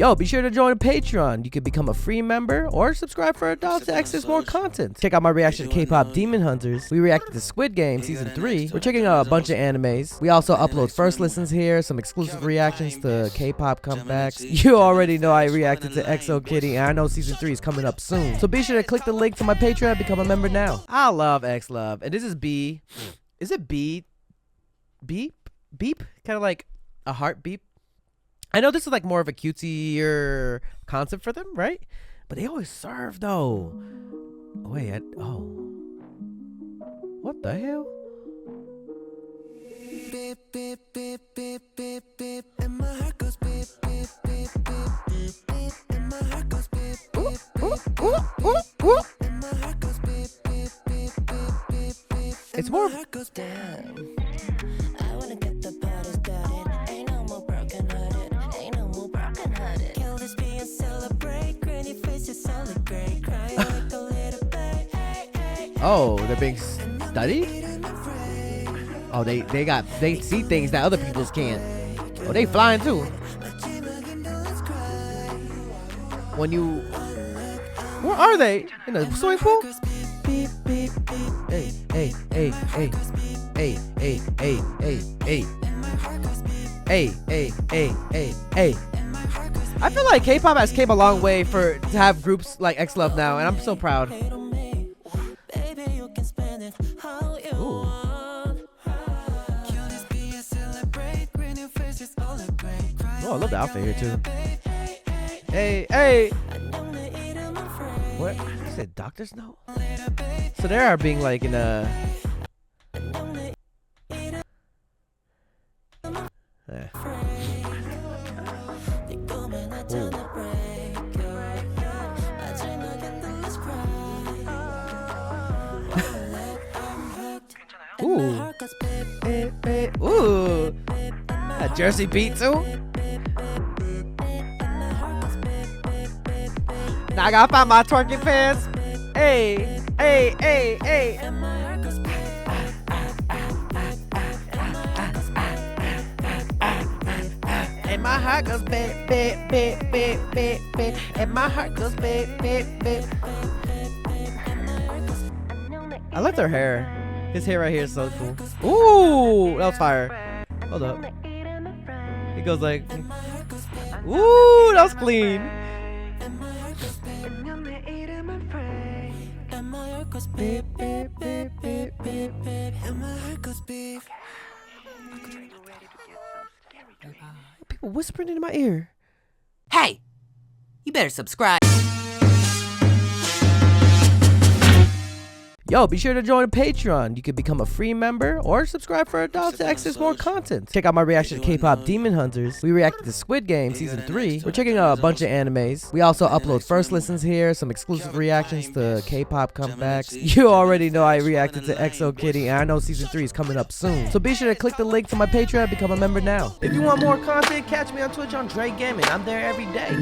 Yo, be sure to join Patreon. You can become a free member or subscribe for $1 to access more content. Check out my reaction to K-pop Demon Hunters. We reacted to Squid Game Season 3. We're checking out a bunch of animes. We also upload first listens here, some exclusive reactions to K-pop comebacks. You already know I reacted to XO Kitty, and I know Season 3 is coming up soon. So be sure to click the link to my Patreon and become a member now. I love XLOV. And this is B. Is it B? Beep? Beep? Kind of like a heart beep. I know this is like more of a cutesier concept for them, right? But they always serve though. Oh, wait, oh. What the hell? Beep, beep, beep, beep, beep, beep, and my heart goes beep, beep, beep, beep, beep, and my heart goes beep, beep, beep, beep, and my heart goes beep, beep, beep, beep, beep, beep. It's more. Damn. I wanna get the party started. Ain't no more broken hearted. Ain't no more broken hearted. Kill this beat and celebrate. Granny face is solid gray. Cry like a little babe. Oh, they're being studied? Oh, they see things that other people's can't. Oh, they flying too. When you, where are they? In the swimming pool? Beep, beep, beep. Hey, hey, hey, hey, hey, hey, hey, hey, hey, hey, hey, hey, hey, hey. I feel like K-pop has came a long way to have groups like XLOV now, and I'm so proud. Ooh. Oh, I love the outfit here too. Hey, hey. What? You said doctor's note? So they are being like in a. Ooh. Ooh. A Jersey beat too. Now I gotta find my twerking pants. Hey, hey, hey, hey. And my heart goes beep, beep, beep, beep, beep, beep. And my heart goes beep, beep, beep. I like their hair. His hair right here is so cool. Ooh, that was fire. Hold up. He goes like, ooh, that was clean. Beep, beep, beep, beep, beep, beep. And my heart goes beep. People whispering in my ear. Hey, you better subscribe. Yo, be sure to join Patreon. You can become a free member or subscribe for $1 to access more content. Check out my reaction to K-pop Demon Hunters. We reacted to Squid Game Season 3. We're checking out a bunch of animes. We also upload first listens here, some exclusive reactions to K-pop comebacks. You already know I reacted to XO Kitty, and I know Season 3 is coming up soon. So be sure to click the link to my Patreon and become a member now. If you want more content, catch me on Twitch on JREKML. I'm there every day.